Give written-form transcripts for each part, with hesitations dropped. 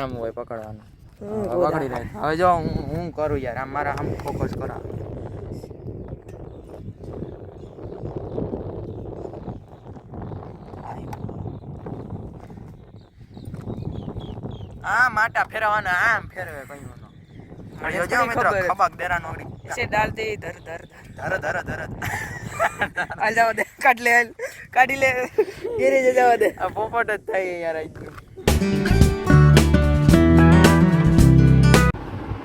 આમ હોય પકડવાનું. પકડી લે. હવે જો હું કરું યાર, આમ મારા આમ ફોકસ કરા. આ માટા ફેરવાના આમ ફેરવે કઈ નો. મળ્યો જો મિત્રો ખબાક દેરા નોડી. ऐसे डालते धर धर ધર ધર ધર. आ जाओ दे काट ले काटी ले गिरे जाओ दे આ પોપટ જ થાય યાર આજ.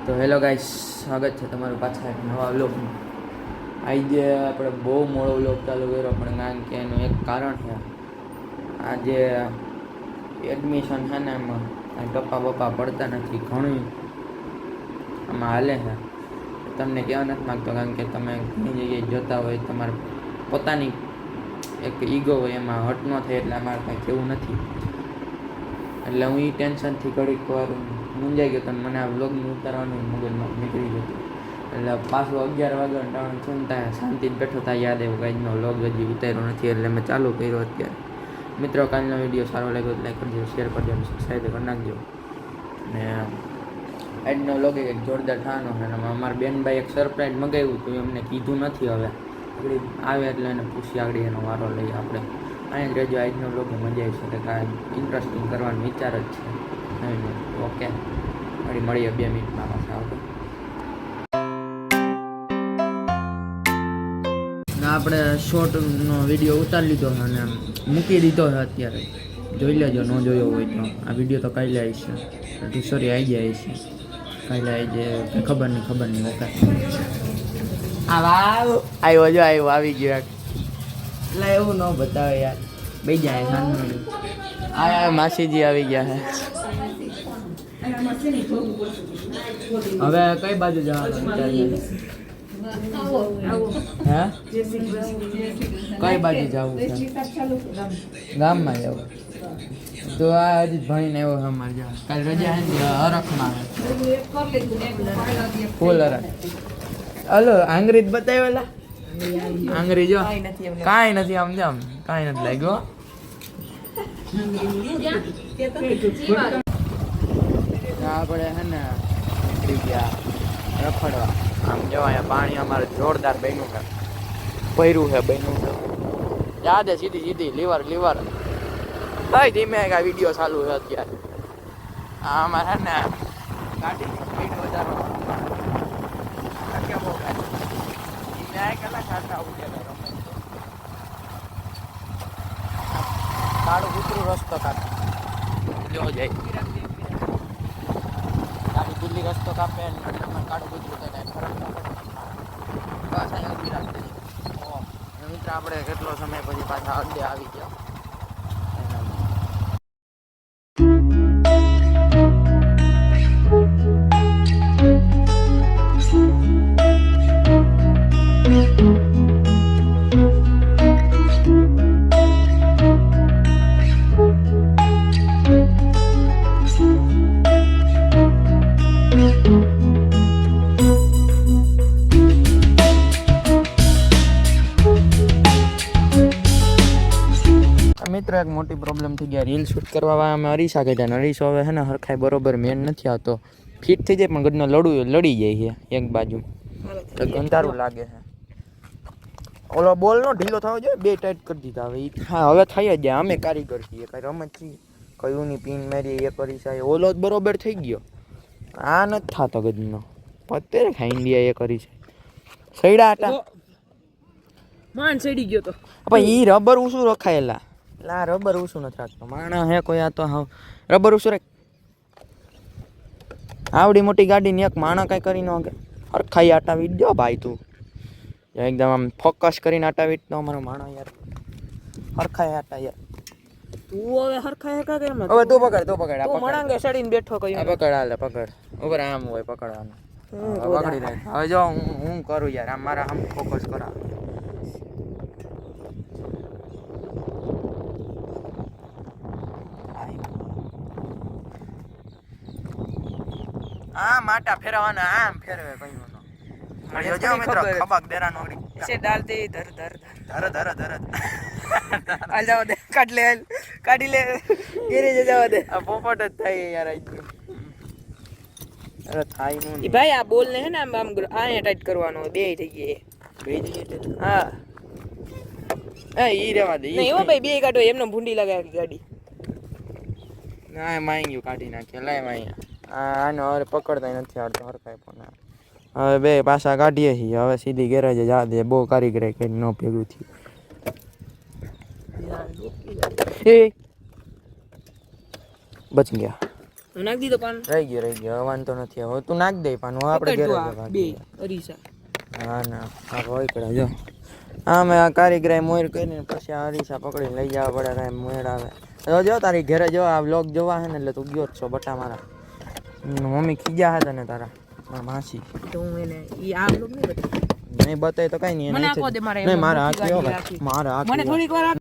તો હેલો ગાઈસ, સ્વાગત છે તમારું પાછા એક નવા વ્લોગમાં. આજે આપણે બહુ મોડો વ્લોગ ચાલુ કર્યો, પણ કારણ કે એનું એક કારણ છે. આજે એડમિશન છે ને એમાં ટપ્પા બપ્પા પડતા નથી, ઘણું આમાં હાલે છે. તમને કહેવા નથી માગતો, કારણ કે તમે ઘણી જગ્યાએ જોતા હોય, તમારે પોતાની એક ઈગો હોય, એમાં હટ ન થાય, એટલે અમારે કાંઈ કહેવું નથી. એટલે હું એ ટેન્શનથી ઘડીક વાર મૂંઝાઈ ગયો, તો મને આ વ્લોગનું ઉતારવાનું મગજમાં નીકળી ગયું. એટલે પાછું 11 વાગ્યાનું ટાણું સુનતા શાંતિથી બેઠો થાય, યાદ આવ્યું કાંઈનો વ્લોગ હજી ઉતાર્યો નથી, એટલે મેં ચાલુ કર્યો અત્યારે. મિત્રો, કાલનો વિડીયો સારો લાગ્યો તો લાઈક કરજો, શેર કરજો અને સબસ્ક્રાઈબ કરી નાખજો. ને આજનો વ્લોગ એક જોરદાર થવાનો છે. અને અમારા બેનભાઈ એક સરપ્રાઈઝ મગાવ્યું હતું, એમને કીધું નથી. હવે આગળ આવે એટલે એને પૂછી આગળ એનો વારો લઈએ આપણે. અહીં જ રહેજો, આજનો વ્લોગમાં મજા આવી શકે, કાંઈ ઇન્ટરેસ્ટિંગ કરવાનો વિચાર જ છે. ઓકે, મળીએ 2 મિનિટમાં પાછા આવતો. આપણે શોર્ટનો વિડીયો ઉતારી લીધો છે અને મૂકી દીધો છે અત્યારે. જોઈ લેજો, ન જોયો હોય તો. આ વિડીયો તો કાલે આવી છે, સોરી આવી જાય છે, કાલે આવી જાય, ખબર નહીં. ઓકે, આવ્યો જો આવ્યો, આવી ગયો. એટલે એવું ન બતાવે યાર, બે જાય સાંજનું. આ માસીજી આવી ગયા છે. હવે કઈ બાજુ જવાનું વિચારીએ? હે, કઈ બાજુ જવું છે? ગામમાં જવું તો આ હજી ભણીને એવો અમારે જવા. કાલે રજા છે હરખમાં ફૂલ હરખ. હલો, આંગળી બતાવેલા આંગળી જો કાંઈ નથી, આમ જામ કાંઈ નથી લાગ્યો. આપણે હે ને ગયા રખડવા. આમ જવાય, પાણી અમારે જોરદાર બન્યું છે, ભર્યું છે, બન્યું છે. યાદ છે સીધી લીવર ભાઈ. ધીમે આ વિડીયો ચાલુ છે અત્યારે. આ અમારે હે ને ગાડીની સ્પીડ વધારો કાળું કૂતરું રસ્તો કાપે લેવો જાય. ગાડી દિલ્હી રસ્તો કાપે, કાળું કૂતરું તો કાંઈ ફરક ન પડે. બસ અહીંયા ઉભી રાખી. મિત્ર, આપણે કેટલો સમય પછી પાછા અડ્ડે આવી ગયા. મિત્રો, એક મોટી પ્રોબ્લેમ થઈ ગયા. રીલ શૂટ કરવા અમે અરીસા કીધા ને અરીસો હવે હે ને હરખાઈ બરોબર મેન નથી આવતો. ફિટ થઈ જાય પણ ગઢનો લડી જાય છે એક બાજુ, તો ગંધારું લાગે છે. ઓલો બોલ નો ઢીલો થવો જોઈએ, 2 ટાઈટ કરી દીધા. હવે હા, હવે થઈ જ જાય. અમે કારીગર છીએ, કઈ રમત છીએ. કયું ની પિન મારી એ કરી છે, ઓલો જ બરોબર થઈ ગયો. આ નથી થતો ગઢનો પતે ખા ઇન્ડિયા એ કરી છે. સૈડા આટા मान सड़ी गयो तो પણ ઈ રબર ઉસું રખાયેલા. લા રબર ઉસું નથી રાખતો માણા હે કોઈ. આ તો હા રબર ઉસું રાખ. આવડી મોટી ગાડીની એક માણા કઈ કરી ન કે હરખાઈ આટાવી દો ભાઈ. તું એકદમ આમ ફોકસ કરીને આટાવી તો અમારો માણો યાર હરખાઈ આટા યાર. તું હવે હરખાય કા કેમ? હવે તું પકડ તું મણાંગે સડીને બેઠો કયો. આ પકડ, હાલે પકડ. ઉપર આમ હોય પકડવાનું. પકડી રાખ. હવે જો હું કરું યાર, આમ મારા આમ ફોકસ કરા. આ માટા ફેરવાના આમ ફેરવે કઈ નો. મળ્યો જો મિત્રો ખબાક દેરા નોડી. ऐसे डालते धर धर ધર ધર. आ जाओ दे काट ले काटी ले गिरे जाओ दे આ પોપટ જ થાય યાર આજ. અરે થાય નું એ નહીં. ભાઈ આ બોલ ને હે ને આમ આમ આને ટાઈટ કરવાનો બે જગ્યાએ. બે જગ્યાએ હા ઈ રેવા દે. નહીં હો ભાઈ બે કાઢો એમને ભૂંડી લગાવી ગાડી. ના માંગ્યું કાઢી નાખે લાય માયા આનો હવે પકડતા નથી આવડતો હરખાય પણ હવે બે પાછા કાઢીએ છીએ હવે સીધી ગેરેજે જા દે બહુ કારીગરે કઈ ન ભેગું થયું એ બચી ગયા નાખ દીધો પાન રહી ગયો હવે વાંધો નથી હવે તું નાખ દે પાન હવે આપણે ગેરેજે બે ભાગીએ. અરીસા હા ના હા હોય કડા જો હા મેં આ કારીગરે મોર કરીને પછી આ અરીસા પકડીને લઈ જવા પડે કાંઈ મોર આવે તો જો તારી ઘરે જો આ વ્લોગ જોવા હે ને એટલે તું ગયો જ છો બટા મારા મમ્મી ખીજા હતા ને તારા મારા માસી તો હું એને ઈ આ લોક નહીં બતાવ નહીં બતાય તો કઈ નહીં મને આખો દે મારે નહીં મારા મોટી આખી ગાડી રાખી. મારા મને આખી થોડીક વાર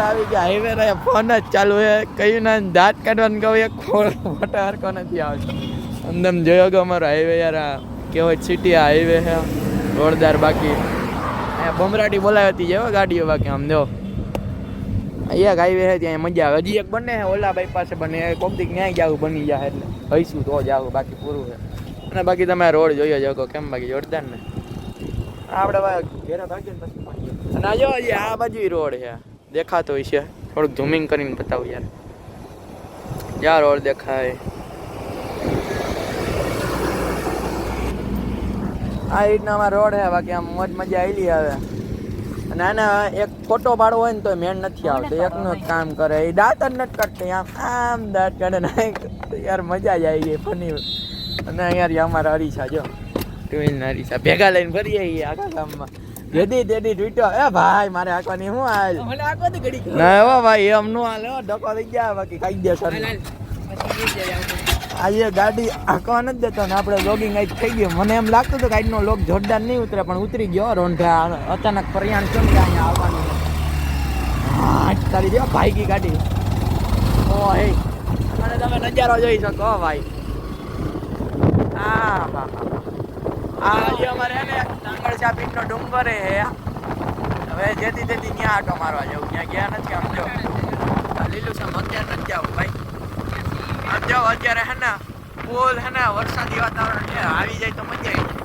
આવી ગયા હાઈવે રે ફોન જ ચાલુ હે કયું ના દાંત કાઢવાનું કહું એક મોટા હરકો નથી આવતો અંદમ જોયો કે અમારો હાઈવે યાર આ કહેવાય સિટી આ હાઈવે છે જોરદાર બાકી અહીંયા બમરાટી બોલાવી હતી જેવો ગાડીઓ બાકી આમ જો એક હાઈવે છે ત્યાં મજા આવે હજી એક બને છે ઓલા બાઈ પાસે બને કોક દીક ન્યાય જાવું બની જાય એટલે હઈશું તો જ આવું બાકી પૂરું છે અને બાકી તમે રોડ જોયો શકો કેમ બાકી જોરદાર ને આપણે ઘેરે ભાગીને પછી મળીએ અને આ જો હજી આ બાજુ રોડ છે દેખાતો હોય છે થોડુંક ઝૂમિંગ કરીને બતાવું યાર જ્યાં રોડ દેખાય આ રીતના અમારા રોડ છે બાકી આમ મોજ મજા આવેલી આવે અને આના એક ફોટો પાડવો હોય ને તો મેન નથી આવતો એકનું જ કામ કરે એ દાંત જ નથી કાઢતી આમ આમ દાંત કાઢે ને યાર મજા જ આવી ગઈ ફની અને યાર અમારા અરીસા જો ટુવીલના અરીસા ભેગા લઈને ફરીએ આખા ગામમાં જેદી તેદી ટ્વીટો એ ભાઈ મારે આખવાની હું હાલ મને આખો દે ઘડી ના હો ભાઈ એમ નું હાલે હો ડકો થઈ ગયા બાકી ખાઈ દે સર આજે ગાડી આંકવા નથી દેતો ને આપણે લોગિંગ આજ થઈ ગયું મને એમ લાગતું હતું કે આજનો લોગ જોરદાર નહીં ઉતરે પણ ઉતરી ગયો રોંઢા અચાનક પરિયાણ કેમ કે અહીંયા આવવાનું હા તારી દે ભાઈકી ગાડી ઓ હે અને તમે નજારો જોઈ શકો ભાઈ હા હા હા જે અમારે ને નાંગળ ચાપીનો ડુંગર હે હવે જેથી તેથી ત્યાં આટો મારવા જવું ત્યાં ગયા નથી આમ જો લીલું છે અત્યારે નથી જવું ભાઈ આમ જાઓ અત્યારે હે ને ફૂલ હે ને વરસાદી વાતાવરણ છે આવી જાય તો મજા આવી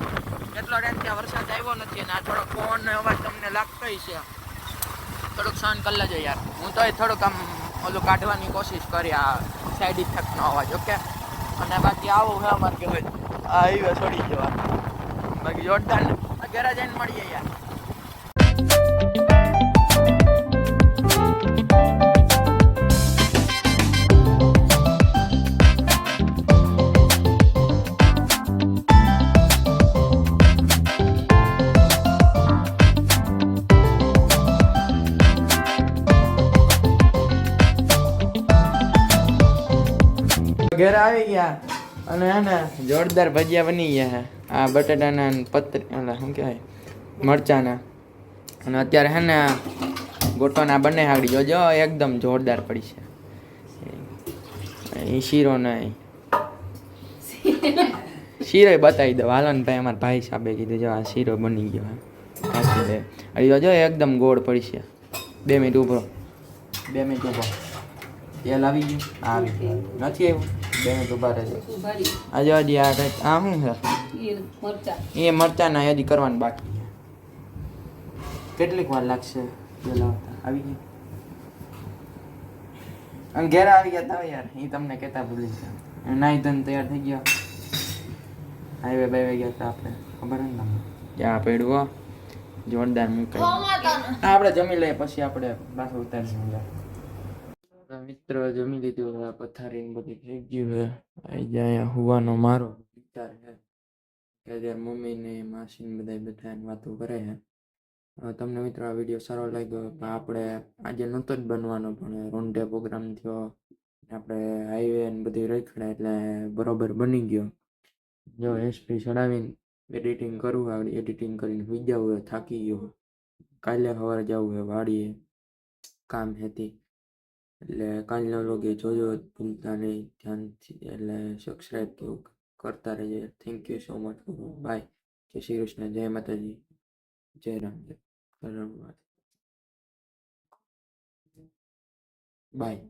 જાય એટલો ટાઈમ ત્યાં વરસાદ આવ્યો નથી અને આ થોડોક પવનનો અવાજ તમને લાગતો છે થોડુંક સહન કરી લેજો યાર હું તો થોડુંક આમ ઓલું કાઢવાની કોશિશ કરી આ સાઈડ ઇફેક્ટનો અવાજ ઓકે અને બાકી આવું છે અમારે કે આ હાઈવે છોડી જવા બાકી જોરદાર ને ઘરે જઈને મળીએ યાર ઘરે આવી ગયા અને હે ને જોરદાર ભજીયા બની ગયા હે આ બટાટાના પત્ર શું કહેવાય મરચાના અને અત્યારે હે ને ગોટોના બંને હાગડી જોજો એકદમ જોરદાર પડી છે એ શીરો નહીં શીરો બતાવી દો હાલો ને ભાઈ અમારા ભાઈ સાહેબે કીધું જો આ શીરો બની ગયો હા દે અરે જોજો એકદમ ગોળ પડી છે 2 મિનિટ ઊભો 2 મિનિટ ઊભો તેલ આવી ગયું આવી ગયું નથી આવ્યું 2 મિનિટ ઊભા રહેજો આજે હજી આ કંઈક આ શું છે એ મરચાના હજી કરવાનું બાકી છે કેટલીક વાર લાગશે આવી ગઈ અને ઘેર આવી ગયા તા યાર એ તમને કહેતા ભૂલી છે નાઈ ધન તૈયાર થઈ ગયા હાઈવે બાઈવે ગયા હતા આપણે ખબર ને તમને ક્યાં પડ્યું જોરદાર મૂકાય આપણે જમી લઈએ પછી આપણે પાછું ઉતારીશું મિત્ર જમી લીધું હવે પથારી ને બધું થઈ ગયું છે. આજે અહીંયા હોવાનો મારો વિચાર છે કે અત્યારે મમ્મી ને માસી ને બધા વાતો કરે છે. તમને મિત્રો આ વિડીયો સારો લાગ્યો તો આપણે આજે નહોતો જ બનવાનો પણ રોંઢે પ્રોગ્રામ થયો આપણે હાઈવે ને બધી રખડ્યા એટલે બરોબર બની ગયો. જો એસપી ચડાવીને એડિટિંગ કરવું આવડી એડિટિંગ કરીને સુઈ જવું થાકી ગયો. કાલે સવારે જવું છે વાડીએ કામ હતી એટલે કાલનો વ્લોગ એ જોયો ભૂલતા નહીં ધ્યાનથી એટલે સબસ્ક્રાઈબ કેવું કરતા રહેજો. Thank you so much. Bye. Jai Shri Krishna. જય માતાજી. જય રામ. જય બાય.